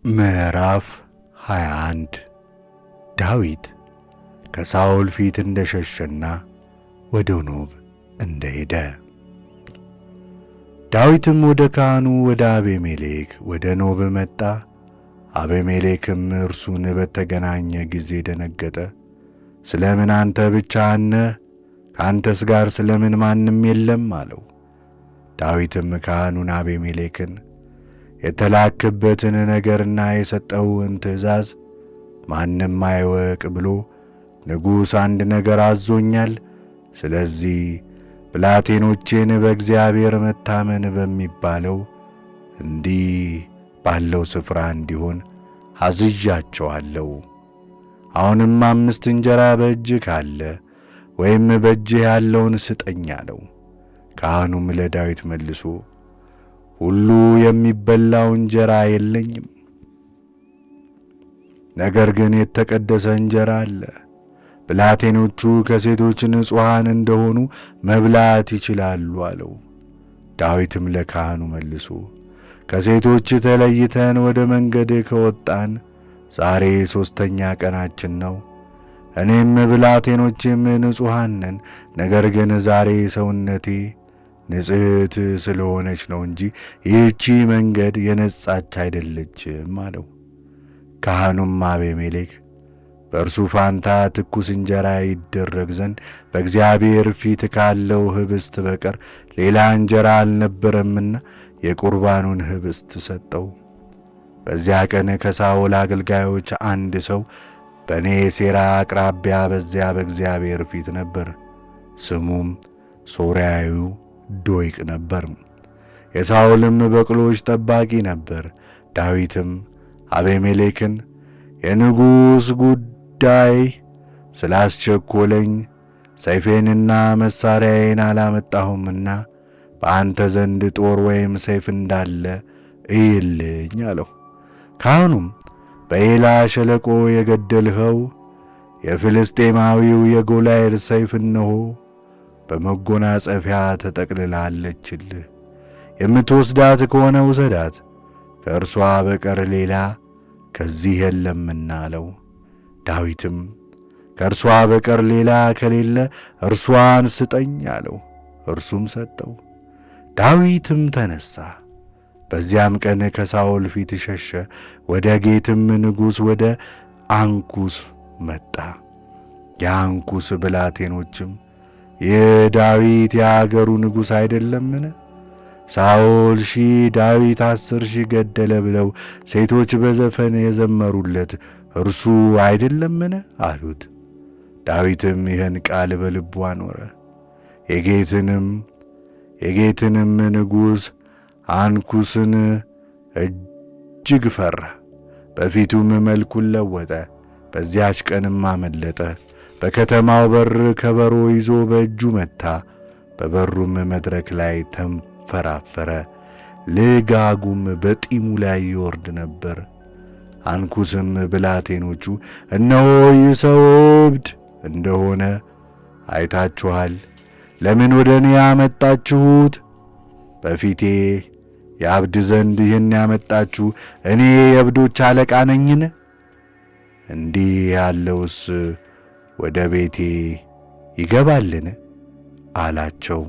ምዕራፍ 21 ዳዊት ከሳኦል ፊት እንደሸሸና ወደ ኖብ እንደሄደ። ዳዊትም ወደ ካህኑ ወደ አቤሜሌክ ወደ ኖብ መጣ። አቤሜሌክም እርሱን በተገናኘ ጊዜ ደነገጠ። ስለምን አንተ ብቻህን ነህ? ከአንተስ ጋር ስለምን ማንም የለም? አለው። ዳዊትም ካህኑን አቤሜሌክን የተላክበትን ነገርና የሰጠውን ትእዛዝ ማንም አይወቅ ብሎ ንጉሥ አንድ ነገር አዞኛል። ስለዚህ ብላቴኖቼን በእግዚአብሔር መታመን በሚባለው እንዲህ ባለው ስፍራ እንዲሆን አዝዣቸዋለሁ። አሁንም 5 እንጀራ በእጅህ ካለ ወይም በእጅህ ያለውን ስጠኝ አለው። ካህኑም ለዳዊት መልሶ ሁሉ የሚበላው እንጀራ የለኝም፣ ነገር ግን የተቀደሰ እንጀራ አለ። ብላቴኖቹ ከሴቶች ንጹሐን እንደሆኑ መብላት ይችላሉ አለው። ዳዊትም ለካህኑ መልሶ ከሴቶች ተለይተን ወደ መንገድ ከወጣን ዛሬ 3ኛ ቀናችን ነው። እኔም ብላቴኖቼም ንጹሐን ነን። ነገር ግን ዛሬ ሰውነቴ ንጽሕት ስለሆነች ነው እንጂ ይህቺ መንገድ የነጻች አይደለችም አለው። ካህኑም አቤሜሌክ በእርሱ ፋንታ ትኩስ እንጀራ ይደረግ ዘንድ በእግዚአብሔር ፊት ካለው ኅብስት በቀር ሌላ እንጀራ አልነበረምና የቁርባኑን ኅብስት ሰጠው። በዚያ ቀን ከሳኦል አገልጋዮች አንድ ሰው በኔሴራ አቅራቢያ በዚያ በእግዚአብሔር ፊት ነበር። ስሙም ሶርያዊው ዶይቅ ነበር። የሳኦልም በቅሎች ጠባቂ ነበር። ዳዊትም አቤሜሌክን የንጉሥ ጉዳይ ስላስቸኰለኝ ሰይፌንና መሣሪያዬን አላመጣሁምና በአንተ ዘንድ ጦር ወይም ሰይፍ እንዳለ እይልኝ አለው። ካህኑም በኤላ ሸለቆ የገደልኸው የፍልስጤማዊው የጎላያድ ሰይፍ እነሆ በመጎናጸፊያ ተጠቅልላለችልህ። የምትወስዳት ከሆነ ውሰዳት፣ ከእርሷ በቀር ሌላ ከዚህ የለምና አለው። ዳዊትም ከእርሷ በቀር ሌላ ከሌለ እርሷን ስጠኝ አለው። እርሱም ሰጠው። ዳዊትም ተነሣ፣ በዚያም ቀን ከሳኦል ፊት ሸሸ። ወደ ጌትም ንጉሥ ወደ አንኩስ መጣ። የአንኩስ ብላቴኖችም ይህ ዳዊት የአገሩ ንጉሥ አይደለምን? ሳኦል 1000 ዳዊት 10,000 ገደለ ብለው ሴቶች በዘፈን የዘመሩለት እርሱ አይደለምን? አሉት። ዳዊትም ይህን ቃል በልቡ አኖረ። የጌትንም ንጉሥ አንኩስን እጅግ ፈራ፣ በፊቱም መልኩን ለወጠ። በዚያች ቀንም አመለጠ። በከተማው በር ከበሮ ይዞ በእጁ መታ፣ በበሩም መድረክ ላይ ተንፈራፈረ። ልጋጉም በጢሙ ላይ ይወርድ ነበር። አንኩስም ብላቴኖቹ እነሆ ይህ ሰው እብድ እንደሆነ አይታችኋል። ለምን ወደ እኔ ያመጣችሁት? በፊቴ ያብድ ዘንድ ይህን ያመጣችሁ እኔ የእብዶች አለቃ ነኝን? እንዲህ ያለውስ ወደ ቤቴ ይገባልን? አላቸው።